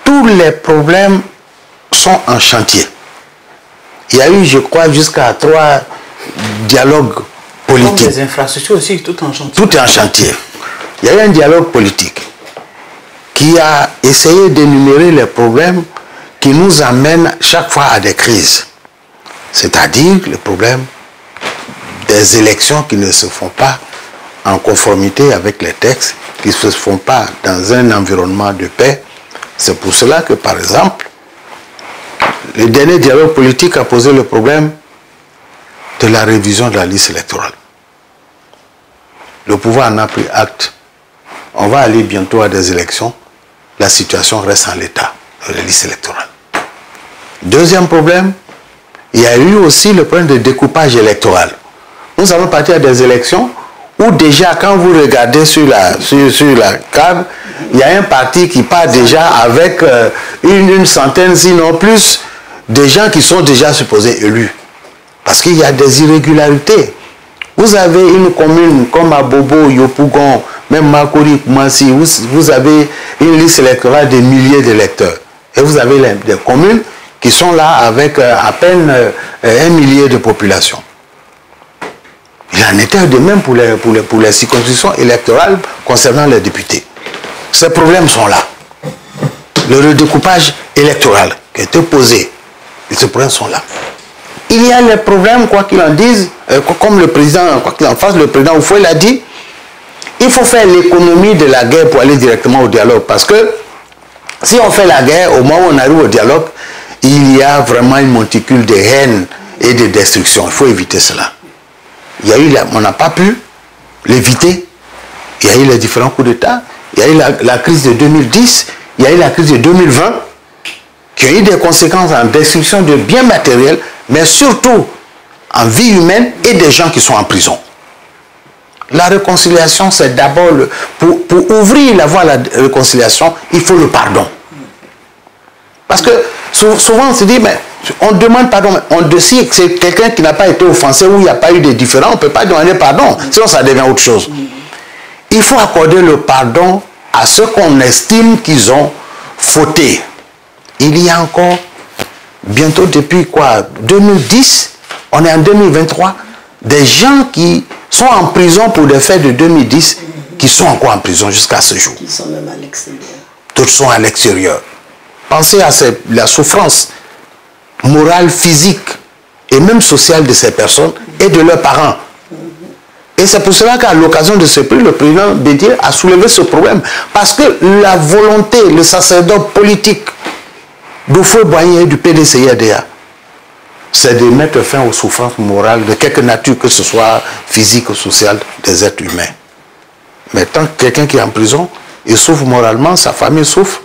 Tous les problèmes sont en chantier. Il y a eu, je crois, jusqu'à 3 dialogues politiques. Comme les infrastructures aussi, tout en chantier. Tout est en chantier. Il y a eu un dialogue politique qui a essayé d'énumérer les problèmes qui nous amènent chaque fois à des crises. C'est-à-dire le problème des élections qui ne se font pas en conformité avec les textes, qui ne se font pas dans un environnement de paix. C'est pour cela que, par exemple, le dernier dialogue politique a posé le problème de la révision de la liste électorale. Le pouvoir en a pris acte. On va aller bientôt à des élections. La situation reste en l'état de la liste électorale. Deuxième problème, il y a eu aussi le problème de découpage électoral. Nous allons partir à des élections où déjà, quand vous regardez sur la carte, il y a un parti qui part déjà avec une centaine, sinon plus, de gens qui sont déjà supposés élus. Parce qu'il y a des irrégularités. Vous avez une commune comme Abobo, Yopougon, même Makori, Koumassi, vous avez une liste électorale de milliers d'électeurs. Et vous avez des communes qui sont là avec à peine 1 millier de population. Il en était de même pour les circonscriptions électorales concernant les députés. Ces problèmes sont là. Le redécoupage électoral qui a été posé, ces problèmes sont là. Il y a les problèmes, quoi qu'il en dise, comme le président, quoi qu'il en fasse, le président Oufoué l'a dit, il faut faire l'économie de la guerre pour aller directement au dialogue. Parce que si on fait la guerre, au moment où on arrive au dialogue, il y a vraiment une monticule de haine et de destruction. Il faut éviter cela. Il y a eu, on n'a pas pu l'éviter. Il y a eu les différents coups d'État. Il y a eu la crise de 2010. Il y a eu la crise de 2020 qui a eu des conséquences en destruction de biens matériels, mais surtout en vie humaine et des gens qui sont en prison. La réconciliation, c'est d'abord, pour ouvrir la voie à la réconciliation, il faut le pardon. Parce que souvent on se dit, mais on demande pardon, on décide que c'est quelqu'un qui n'a pas été offensé, où il n'y a pas eu de différend, on ne peut pas demander pardon, sinon ça devient autre chose. Il faut accorder le pardon à ceux qu'on estime qu'ils ont fauté. Il y a encore, bientôt depuis quoi, 2010, on est en 2023, des gens qui sont en prison pour des faits de 2010, qui sont encore en prison jusqu'à ce jour. Ils sont même à l'extérieur. D'autres sont à l'extérieur. Pensez à la souffrance morale, physique et même sociale de ces personnes et de leurs parents. Et c'est pour cela qu'à l'occasion de ce prix, le président Bédié a soulevé ce problème. Parce que la volonté, le sacerdoce politique d'Houphouët-Boigny et du PDCI-ADA, c'est de mettre fin aux souffrances morales de quelque nature, que ce soit physique ou sociale, des êtres humains. Mais tant que quelqu'un qui est en prison, il souffre moralement, sa famille souffre.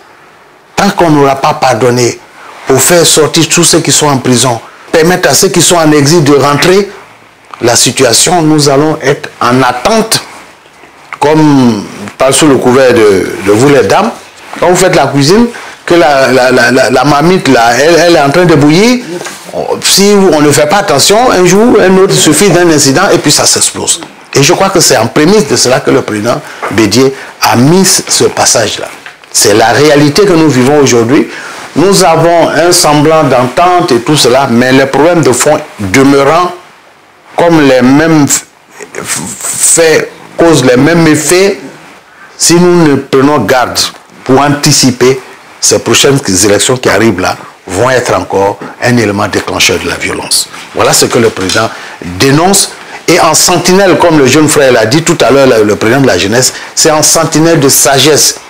Tant qu'on n'aura pas pardonné pour faire sortir tous ceux qui sont en prison, permettre à ceux qui sont en exil de rentrer, la situation, nous allons être en attente, comme par sous le couvert de vous les dames, quand vous faites la cuisine, que la marmite, là, elle est en train de bouillir. Si on ne fait pas attention, un jour, un autre, il suffit d'un incident et puis ça s'explose. Et je crois que c'est en prémisse de cela que le président Bédié a mis ce passage-là. C'est la réalité que nous vivons aujourd'hui. Nous avons un semblant d'entente et tout cela, mais les problèmes de fond demeurant comme les mêmes faits causent les mêmes effets, si nous ne prenons garde pour anticiper ces prochaines élections qui arrivent là, vont être encore un élément déclencheur de la violence. Voilà ce que le président dénonce. Et en sentinelle, comme le jeune frère l'a dit tout à l'heure, le président de la jeunesse, c'est en sentinelle de sagesse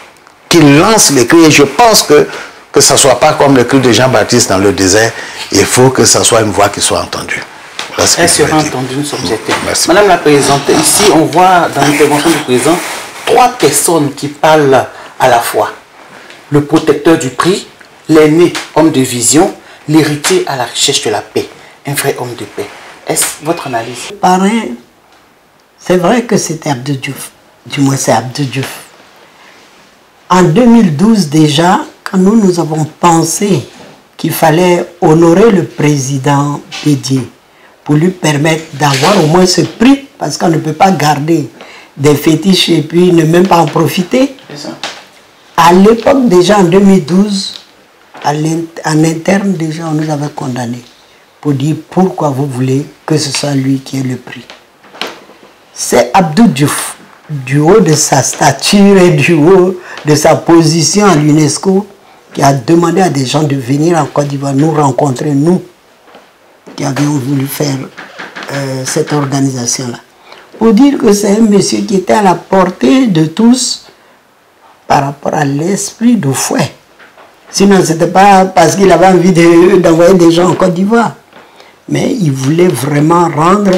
qu'il lance les cris. Et je pense que ça ne soit pas comme le cri de Jean-Baptiste dans le désert. Il faut que ça soit une voix qui soit entendue. Voilà ce elle sera entendue, nous sommes certains. Merci. Madame la Présidente, ici on voit dans l'intervention du président 3 personnes qui parlent à la fois. Le protecteur du prix, l'aîné, homme de vision, l'héritier à la recherche de la paix, un vrai homme de paix. Est-ce votre analyse? Parrain, c'est vrai que c'était Abdou Diouf. Du moins, c'est Abdou Diouf. En 2012 déjà, quand nous avons pensé qu'il fallait honorer le président Bédié pour lui permettre d'avoir au moins ce prix, parce qu'on ne peut pas garder des fétiches et puis ne même pas en profiter. À l'époque, déjà en 2012, en interne, déjà, on nous avait condamnés pour dire pourquoi vous voulez que ce soit lui qui ait le prix. C'est Abdou Diouf, du haut de sa stature et du haut de sa position à l'UNESCO, qui a demandé à des gens de venir en Côte d'Ivoire nous rencontrer, nous, qui avions voulu faire cette organisation-là. Pour dire que c'est un monsieur qui était à la portée de tous par rapport à l'esprit de fouet. Sinon, ce n'était pas parce qu'il avait envie d'envoyer des gens en Côte d'Ivoire. Mais il voulait vraiment rendre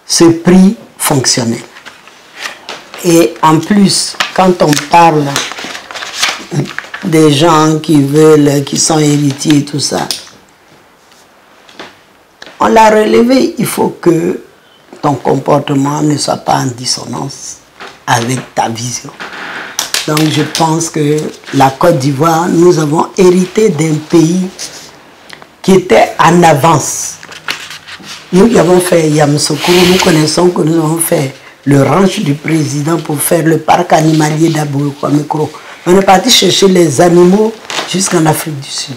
ce prix fonctionnel. Et en plus, quand on parle des gens qui sont héritiers et tout ça, on l'a relevé, il faut que ton comportement ne soit pas en dissonance avec ta vision. Donc je pense que la Côte d'Ivoire, nous avons hérité d'un pays qui était en avance. Nous qui avons fait Yamoussoukro, nous connaissons que nous avons fait le ranch du président pour faire le parc animalier d'Abou-Kwamekro. On est parti chercher les animaux jusqu'en Afrique du Sud.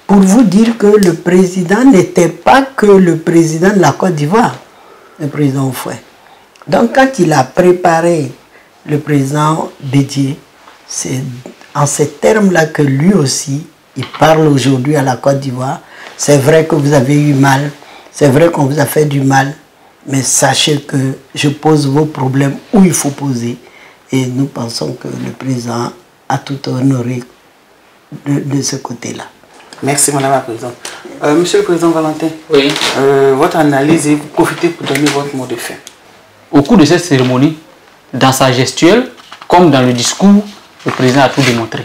Pour vous dire que le président n'était pas que le président de la Côte d'Ivoire, le président Houphouët. Donc quand il a préparé le président Bédié, c'est en ces termes-là que lui aussi, il parle aujourd'hui à la Côte d'Ivoire. C'est vrai que vous avez eu mal, c'est vrai qu'on vous a fait du mal, mais sachez que je pose vos problèmes où il faut poser. Et nous pensons que le président a tout honoré de ce côté-là. Merci Madame la Présidente. Monsieur le Président Valentin, oui. Votre analyse et vous profitez pour donner votre mot de fin. Au cours de cette cérémonie, dans sa gestuelle, comme dans le discours, le président a tout démontré.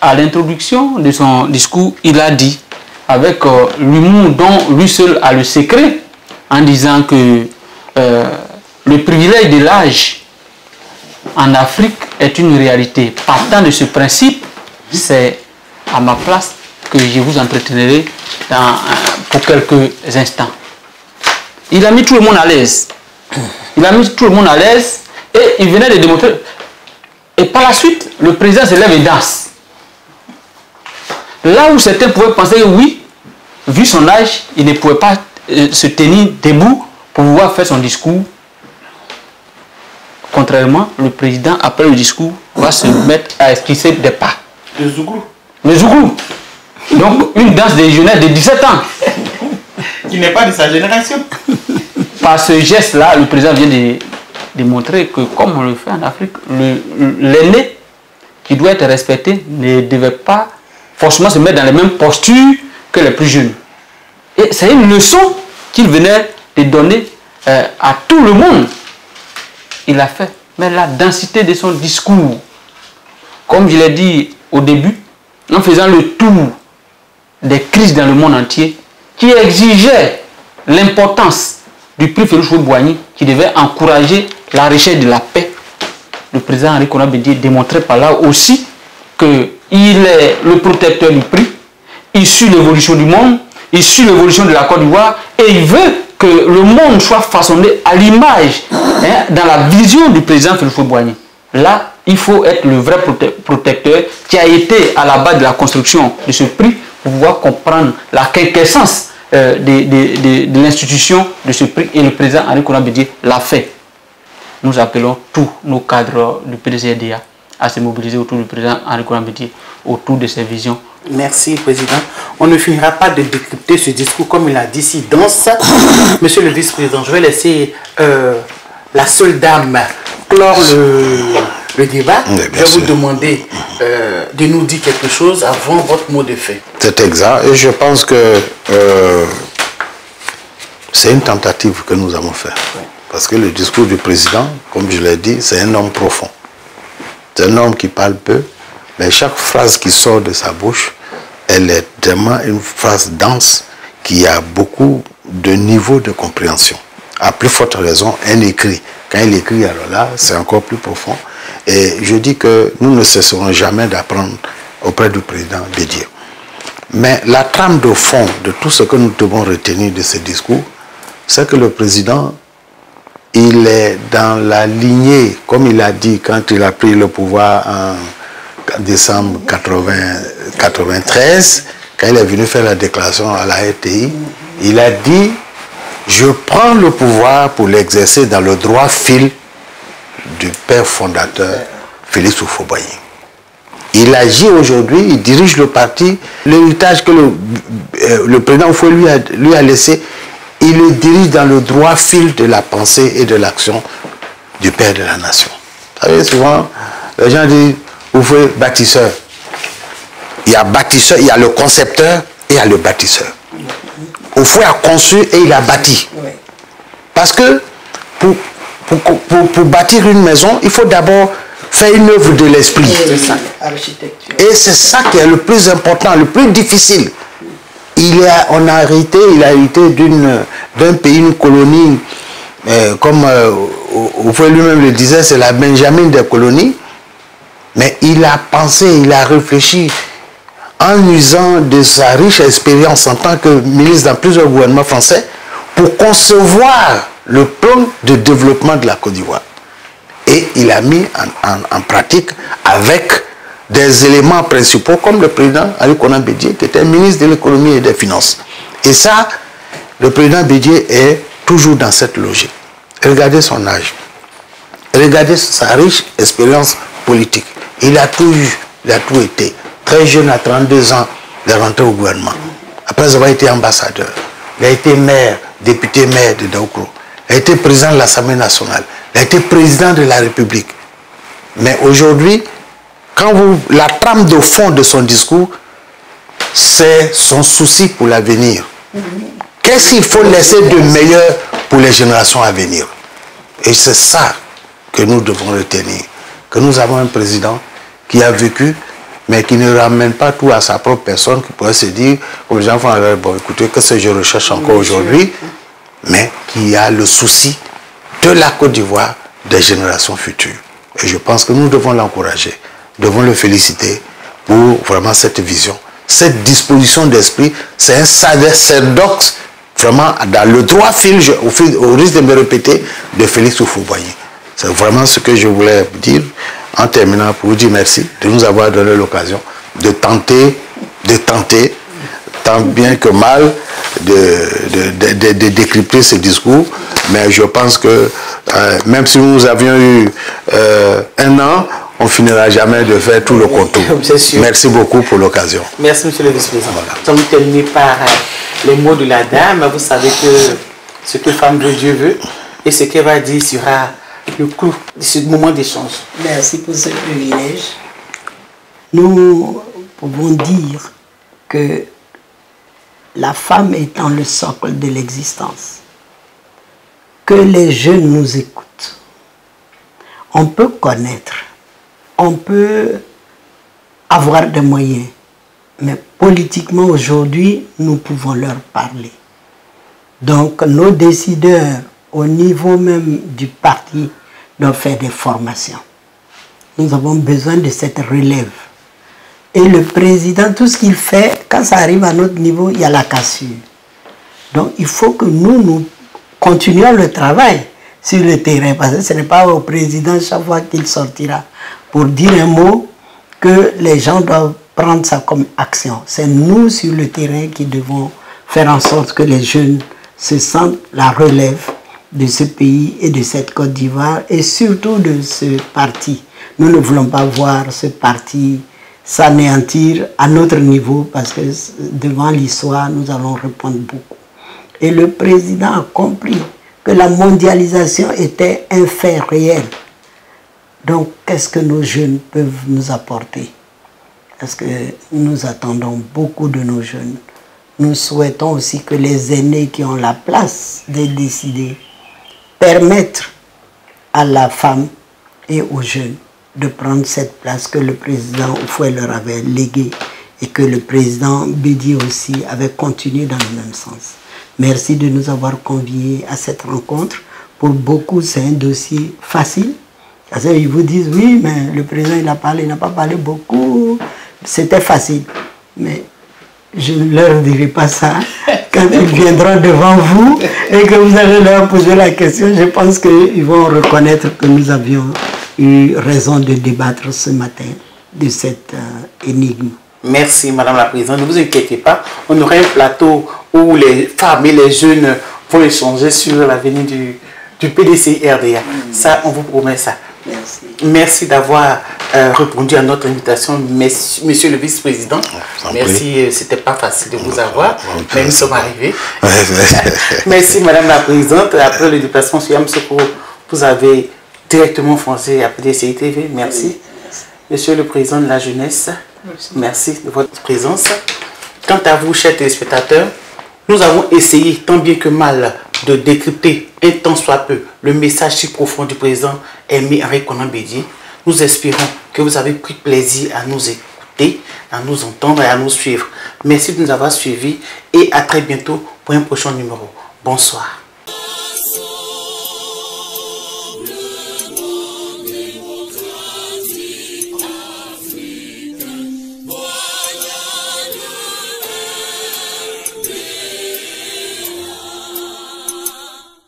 À l'introduction de son discours, il a dit, avec l'humour dont lui seul a le secret, en disant que le privilège de l'âge en Afrique est une réalité. Partant de ce principe, c'est à ma place que je vous entretiendrai pour quelques instants. Il a mis tout le monde à l'aise. Il a mis tout le monde à l'aise et il venait de démontrer. Et par la suite, le président se lève et danse. Là où certains pouvaient penser que oui, vu son âge, il ne pouvait pas se tenir debout pour pouvoir faire son discours. Contrairement, le président, après le discours, va se mettre à esquisser des pas. Le Zouglou. Le Zouglou. Donc, une danse des jeunesses de 17 ans. Qui n'est pas de sa génération. Par ce geste-là, le président vient de montrer que, comme on le fait en Afrique, l'aîné qui doit être respecté ne devait pas forcément se mettre dans les mêmes postures que les plus jeunes. Et c'est une leçon qu'il venait de donner à tout le monde. Il a fait. Mais la densité de son discours, comme je l'ai dit au début, en faisant le tour des crises dans le monde entier, qui exigeait l'importance du prix Félix Houphouët-Boigny, qui devait encourager la recherche de la paix. Le président Henri Konan Bédié démontrait par là aussi qu'il est le protecteur du prix, il suit l'évolution du monde, il suit l'évolution de la Côte d'Ivoire, et il veut que le monde soit façonné à l'image, dans la vision du président Félix Houphouët-Boigny. Là, il faut être le vrai protecteur qui a été à la base de la construction de ce prix pour pouvoir comprendre la quinquessence de l'institution de ce prix, et le président Henri Konan Bédié l'a fait. Nous appelons tous nos cadres du PDCDA à se mobiliser autour du président Henri Konan Bédié, autour de ses visions. Merci, Président. On ne finira pas de décrypter ce discours comme il a dit si dense. Monsieur le Vice-président, je vais laisser la seule dame clore le débat. Oui, je vais vous demander de nous dire quelque chose avant votre mot de fin. C'est exact. Et je pense que c'est une tentative que nous avons faite. Oui. Parce que le discours du président, comme je l'ai dit, c'est un homme profond. C'est un homme qui parle peu, mais chaque phrase qui sort de sa bouche, elle est vraiment une phrase dense qui a beaucoup de niveaux de compréhension. À plus forte raison, un écrit. Quand il écrit, alors là, c'est encore plus profond. Et je dis que nous ne cesserons jamais d'apprendre auprès du président Bédié. Mais la trame de fond de tout ce que nous devons retenir de ce discours, c'est que le président, il est dans la lignée, comme il a dit quand il a pris le pouvoir en décembre 1993, quand il est venu faire la déclaration à la RTI, il a dit « Je prends le pouvoir pour l'exercer dans le droit fil du père fondateur Félix Houphouët-Boigny ». Il agit aujourd'hui, il dirige le parti. L'héritage que le président Houphouët lui a laissé, il le dirige dans le droit fil de la pensée et de l'action du père de la nation. Vous savez, souvent, les gens disent Houphouët bâtisseur. Il y a bâtisseur, il y a le concepteur et il y a le bâtisseur. Houphouët a conçu et il a bâti. Parce que pour bâtir une maison, il faut d'abord faire une œuvre de l'esprit. Et c'est ça qui est le plus important, le plus difficile. Il a hérité d'un pays, une colonie, comme Houphouët lui-même le disait, c'est la Benjamin des colonies. Mais il a pensé, il a réfléchi en usant de sa riche expérience en tant que ministre dans plusieurs gouvernements français pour concevoir le plan de développement de la Côte d'Ivoire. Et il a mis en pratique avec des éléments principaux comme le président Ali Konan Bédié qui était ministre de l'économie et des finances. Et ça, le président Bédié est toujours dans cette logique. Regardez son âge. Regardez sa riche expérience politique. Il a tout eu, il a tout été. Très jeune, à 32 ans, il est rentré au gouvernement. Après avoir été ambassadeur, il a été maire, député maire de Daoukro. Il a été président de l'Assemblée nationale. Il a été président de la République. Mais aujourd'hui, la trame de fond de son discours, c'est son souci pour l'avenir. Qu'est-ce qu'il faut laisser de meilleur pour les générations à venir? Et c'est ça que nous devons retenir. Que nous avons un président qui a vécu, mais qui ne ramène pas tout à sa propre personne, qui pourrait se dire, comme les enfants, bon, écoutez, qu'est-ce que je recherche encore aujourd'hui, mais qui a le souci de la Côte d'Ivoire des générations futures. Et je pense que nous devons l'encourager, devons le féliciter pour vraiment cette vision, cette disposition d'esprit. C'est un sacerdoce vraiment dans le droit fil, au risque de me répéter, de Félix Houphouët-Boigny. C'est vraiment ce que je voulais dire en terminant pour vous dire merci de nous avoir donné l'occasion de tenter, tant bien que mal, de décrypter ce discours. Mais je pense que même si nous avions eu un an, on finira jamais de faire tout le contour. Merci beaucoup pour l'occasion. Merci, monsieur le vice-président. Nous allons terminer par les mots de la dame. Vous savez que ce que Femme de Dieu veut et ce qu'elle va dire sera le clou de ce moment d'échange. Merci pour ce privilège. Nous pouvons dire que la femme étant le socle de l'existence, que les jeunes nous écoutent. On peut connaître, on peut avoir des moyens, mais politiquement aujourd'hui, nous pouvons leur parler. Donc nos décideurs, au niveau même du parti, doivent faire des formations. Nous avons besoin de cette relève. Et le président, tout ce qu'il fait, quand ça arrive à notre niveau, il y a la cassure. Donc il faut que nous continuions le travail sur le terrain, parce que ce n'est pas au président chaque fois qu'il sortira pour dire un mot que les gens doivent prendre ça comme action. C'est nous sur le terrain qui devons faire en sorte que les jeunes se sentent la relève de ce pays et de cette Côte d'Ivoire et surtout de ce parti. Nous ne voulons pas voir ce parti s'anéantir à notre niveau parce que devant l'histoire, nous allons répondre beaucoup. Et le président a compris que la mondialisation était un fait réel. Donc, qu'est-ce que nos jeunes peuvent nous apporter? Parce que nous attendons beaucoup de nos jeunes. Nous souhaitons aussi que les aînés qui ont la place de décider permettre à la femme et aux jeunes de prendre cette place que le président Houphouët leur avait léguée et que le président Bédié aussi avait continué dans le même sens. Merci de nous avoir conviés à cette rencontre. Pour beaucoup, c'est un dossier facile. Parce qu'ils vous disent, oui, mais le président, il n'a pas parlé beaucoup. C'était facile. Mais je ne leur dirai pas ça. Quand ils viendront devant vous et que vous allez leur poser la question, je pense qu'ils vont reconnaître que nous avions eu raison de débattre ce matin de cette énigme. Merci Madame la Présidente, ne vous inquiétez pas, on aura un plateau où les femmes et les jeunes vont échanger sur l'avenir du PDCI-RDA. Ça, on vous promet ça. Merci. Merci d'avoir répondu à notre invitation, Monsieur le Vice-président. Merci, c'était pas facile de vous avoir, mais nous sommes arrivés. Merci Madame la Présidente. Après le déplacement sur Yamoussoukro, vous avez directement foncé à PDCI TV. Merci. Monsieur le Président de la Jeunesse, merci de votre présence. Quant à vous, chers téléspectateurs, nous avons essayé tant bien que mal de décrypter un tant soit peu le message si profond du président Aimé Henri Konan Bédié. Nous espérons que vous avez pris plaisir à nous écouter, à nous entendre et à nous suivre. Merci de nous avoir suivis et à très bientôt pour un prochain numéro. Bonsoir.